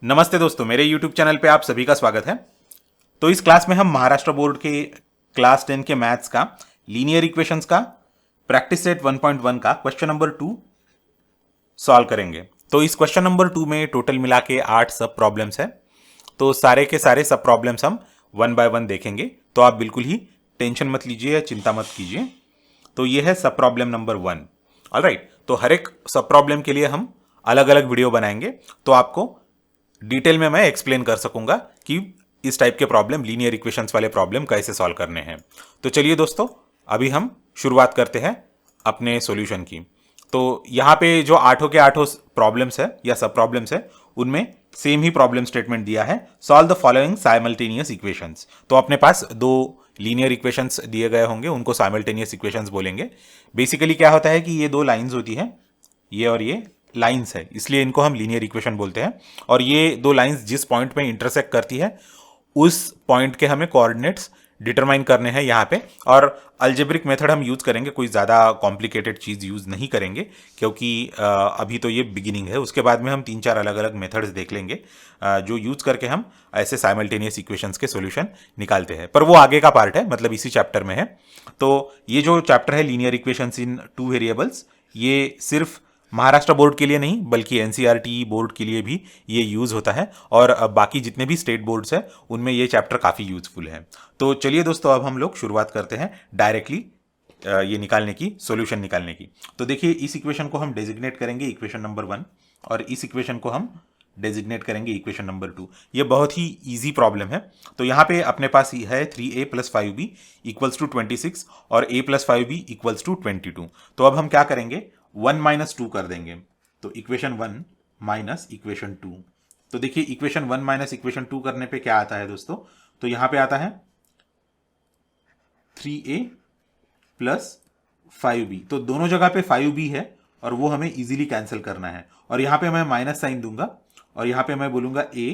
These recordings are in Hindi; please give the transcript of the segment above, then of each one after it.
नमस्ते दोस्तों, मेरे YouTube चैनल पे आप सभी का स्वागत है। तो इस क्लास में हम महाराष्ट्र बोर्ड के क्लास 10 के मैथ्स का लीनियर इक्वेशंस का प्रैक्टिस सेट 1.1 का क्वेश्चन नंबर 2 सॉल्व करेंगे। तो इस क्वेश्चन नंबर 2 में टोटल मिला के 8 सब प्रॉब्लम्स है। तो सारे के सारे सब प्रॉब्लम्स हम वन बाय वन देखेंगे। तो आप बिल्कुल ही टेंशन मत लीजिए या चिंता मत कीजिए। तो ये है सब प्रॉब्लम नंबर 1। ऑलराइट, तो हर एक सब प्रॉब्लम के लिए हम अलग अलग वीडियो बनाएंगे, तो आपको डिटेल में मैं एक्सप्लेन कर सकूंगा कि इस टाइप के प्रॉब्लम, लीनियर इक्वेशंस वाले प्रॉब्लम कैसे सॉल्व करने हैं। तो चलिए दोस्तों, अभी हम शुरुआत करते हैं अपने सॉल्यूशन की। तो यहाँ पे जो आठों के आठों प्रॉब्लम्स है या सब प्रॉब्लम्स है, उनमें सेम ही प्रॉब्लम स्टेटमेंट दिया है, solve the following simultaneous equations. तो अपने पास दो लीनियर इक्वेशंस दिए गए होंगे, उनको साइमल्टेनियस इक्वेशंस बोलेंगे। बेसिकली क्या होता है कि ये दो लाइंस होती हैं, ये और ये लाइंस है, इसलिए इनको हम लीनियर इक्वेशन बोलते हैं। और ये दो लाइंस जिस पॉइंट में इंटरसेक्ट करती है, उस पॉइंट के हमें कोऑर्डिनेट्स डिटरमाइन करने हैं यहाँ पे। और अल्जेब्रिक मेथड हम यूज़ करेंगे, कोई ज़्यादा कॉम्प्लिकेटेड चीज़ यूज़ नहीं करेंगे, क्योंकि अभी तो ये बिगिनिंग है। उसके बाद में हम 3-4 अलग अलग मेथड्स देख लेंगे जो यूज़ करके हम ऐसे साइमल्टेनियस इक्वेशंस के सॉल्यूशन निकालते हैं। पर वो आगे का पार्ट है, मतलब इसी चैप्टर में है। तो ये जो चैप्टर है लीनियर इक्वेशंस इन टू वेरिएबल्स, ये सिर्फ महाराष्ट्र बोर्ड के लिए नहीं बल्कि एनसीईआरटी बोर्ड के लिए भी ये यूज़ होता है, और बाकी जितने भी स्टेट बोर्ड्स हैं उनमें ये चैप्टर काफ़ी यूजफुल है। तो चलिए दोस्तों, अब हम लोग शुरुआत करते हैं डायरेक्टली ये निकालने की, सॉल्यूशन निकालने की। तो देखिए, इस इक्वेशन को हम डेजिग्नेट करेंगे इक्वेशन नंबर 1, और इस इक्वेशन को हम डेजिग्नेट करेंगे इक्वेशन नंबर 2। ये बहुत ही इजी प्रॉब्लम है। तो यहाँ पे अपने पास है 3a + 5b = 26 और a + 5b = 22। तो अब हम क्या करेंगे, 1 - 2 कर देंगे। तो इक्वेशन 1 माइनस इक्वेशन 2। तो देखिए, इक्वेशन 1 माइनस इक्वेशन 2 करने पे क्या आता है दोस्तों, तो यहां पे आता है 3a + 5b। तो दोनों जगह पे 5b है और वो हमें इजीली कैंसिल करना है। और यहां पे मैं माइनस साइन दूंगा और यहां पे मैं बोलूंगा a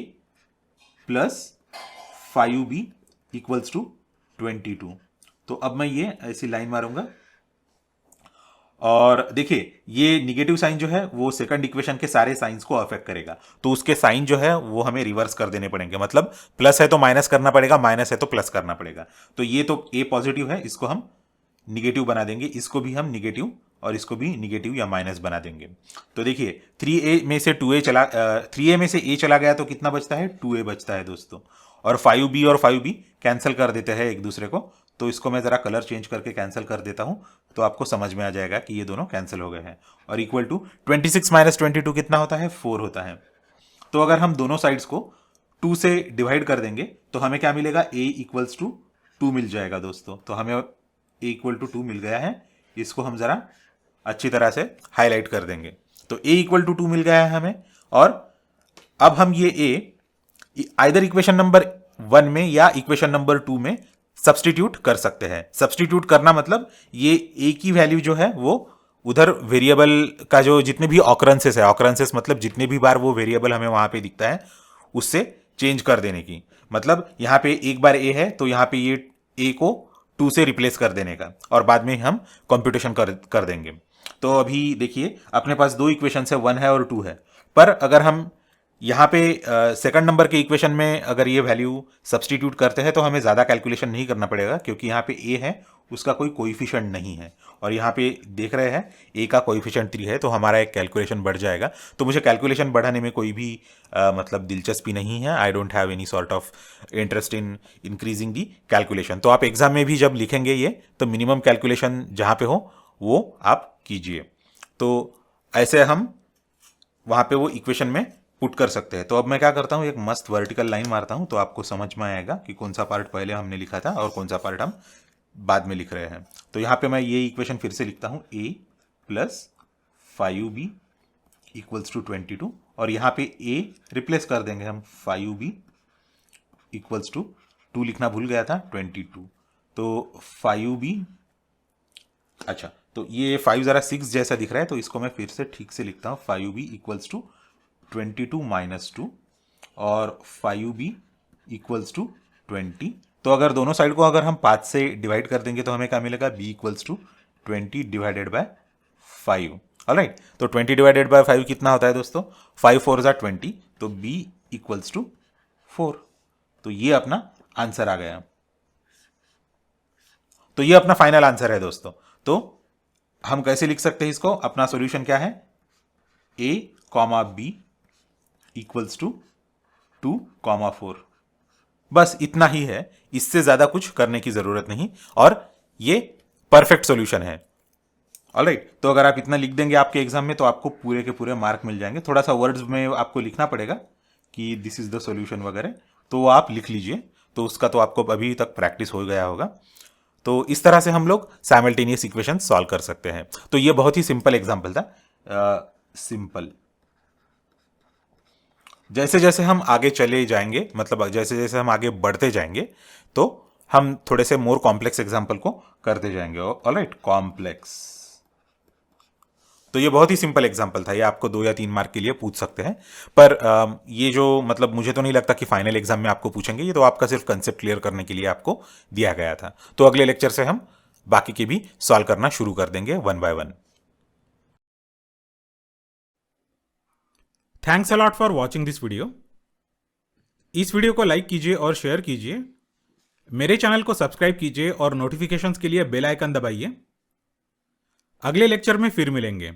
+ 5b = 22। तो अब मैं ये ऐसी लाइन मारूंगा, और देखिए ये निगेटिव साइन जो है वो सेकंड इक्वेशन के सारे साइंस को अफेक्ट करेगा। तो उसके साइन जो है वो हमें रिवर्स कर देने पड़ेंगे, मतलब प्लस है तो माइनस करना पड़ेगा, माइनस है तो प्लस करना पड़ेगा। तो ये तो ए पॉजिटिव है, इसको हम निगेटिव बना देंगे, इसको भी हम निगेटिव और इसको भी निगेटिव या माइनस बना देंगे। तो देखिए 3a में से 2a चला 3a में से a चला गया तो कितना बचता है, 2a बचता है दोस्तों। और 5b और 5b कैंसिल कर देते हैं एक दूसरे को। तो इसको मैं ज़रा कलर चेंज करके कैंसिल कर देता हूँ, तो आपको समझ में आ जाएगा कि ये दोनों कैंसिल हो गए हैं। और इक्वल टू 26 - 22 कितना होता है, 4 होता है। तो अगर हम दोनों साइड्स को 2 से डिवाइड कर देंगे तो हमें क्या मिलेगा, a = 2 मिल जाएगा दोस्तों। तो हमें a = 2 मिल गया है। इसको हम ज़रा अच्छी तरह से हाईलाइट कर देंगे। तो a = 2 मिल गया है हमें। और अब हम ये a आइदर इक्वेशन नंबर 1 में या इक्वेशन नंबर 2 में सब्सटीट्यूट कर सकते हैं। सब्सटीट्यूट करना मतलब ये a की वैल्यू जो है वो उधर वेरिएबल का जो जितने भी ऑकरेंसेस है, ऑकरेंसेस मतलब जितने भी बार वो वेरिएबल हमें वहां पे दिखता है उससे चेंज कर देने की। मतलब यहाँ पे एक बार a है तो यहाँ पे ये a को 2 से रिप्लेस कर देने का, और बाद में हम कंप्यूटेशन कर देंगे। तो अभी देखिए, अपने पास दो इक्वेशन है, 1 है और 2 है। पर अगर हम यहाँ पे सेकंड नंबर के इक्वेशन में अगर ये वैल्यू सब्सटीट्यूट करते हैं तो हमें ज़्यादा कैलकुलेशन नहीं करना पड़ेगा, क्योंकि यहाँ पे a है, उसका कोई कोइफिशिएंट नहीं है। और यहाँ पे देख रहे हैं a का कोइफिशिएंट 3 है, तो हमारा एक कैलकुलेशन बढ़ जाएगा। तो मुझे कैलकुलेशन बढ़ाने में कोई भी मतलब दिलचस्पी नहीं है। I don't have any sort of interest in increasing the calculation. तो आप एग्जाम में भी जब लिखेंगे ये, तो मिनिमम कैलकुलेशन जहाँ पे हो वो आप कीजिए। तो ऐसे हम वहाँ पे वो इक्वेशन में पुट कर सकते हैं। तो अब मैं क्या करता हूँ, एक मस्त वर्टिकल लाइन मारता हूँ, तो आपको समझ में आएगा कि कौन सा पार्ट पहले हमने लिखा था और कौन सा पार्ट हम बाद में लिख रहे हैं। तो यहाँ पे मैं ये इक्वेशन फिर से लिखता हूँ, a + 5b = 22, और यहाँ पे a रिप्लेस कर देंगे हम, 5b = 2 लिखना भूल गया था, 22। तो 5b, अच्छा तो ये 5 ज़रा 6 जैसा दिख रहा है, तो इसको मैं फिर से ठीक से लिखता हूँ, 5b = 22 - 2 और 5b = 20। तो अगर दोनों साइड को अगर हम 5 से डिवाइड कर देंगे तो हमें क्या मिलेगा, b = 20 / 5। ऑलराइट, तो 20 / 5 कितना होता है दोस्तों, 5 4 = 20। तो b इक्वल्स टू 4। तो ये अपना आंसर आ गया। तो ये अपना फाइनल आंसर है दोस्तों। तो हम कैसे लिख सकते हैं इसको? अपना सॉल्यूशन क्या है? a comma b equals to 2,4। बस इतना ही है, इससे ज्यादा कुछ करने की जरूरत नहीं, और ये परफेक्ट सॉल्यूशन है। ऑलराइट, तो अगर आप इतना लिख देंगे आपके एग्जाम में तो आपको पूरे के पूरे मार्क मिल जाएंगे। थोड़ा सा वर्ड्स में आपको लिखना पड़ेगा कि दिस इज द सॉल्यूशन वगैरह, तो वो आप लिख लीजिए। तो उसका तो आपको अभी तक प्रैक्टिस हो गया होगा। तो इस तरह से हम लोग साइमल्टेनियस इक्वेशन सॉल्व कर सकते हैं। तो ये बहुत ही सिंपल एग्जाम्पल था। सिंपल। जैसे जैसे हम आगे चले जाएंगे, मतलब जैसे जैसे हम आगे बढ़ते जाएंगे, तो हम थोड़े से मोर कॉम्प्लेक्स एग्जाम्पल को करते जाएंगे। Alright, complex. तो ये बहुत ही सिंपल एग्जाम्पल था, ये आपको 2 या 3 मार्क के लिए पूछ सकते हैं। पर ये जो मतलब मुझे तो नहीं लगता कि फाइनल एग्जाम में आपको पूछेंगे, ये तो आपका सिर्फ कंसेप्ट क्लियर करने के लिए आपको दिया गया था। तो अगले लेक्चर से हम बाकी के भी सॉल्व करना शुरू कर देंगे 1 by 1। Thanks a lot for watching this video. इस वीडियो को लाइक कीजिए और शेयर कीजिए। मेरे चैनल को सब्सक्राइब कीजिए और नोटिफिकेशंस के लिए बेल आइकन दबाइए। अगले लेक्चर में फिर मिलेंगे।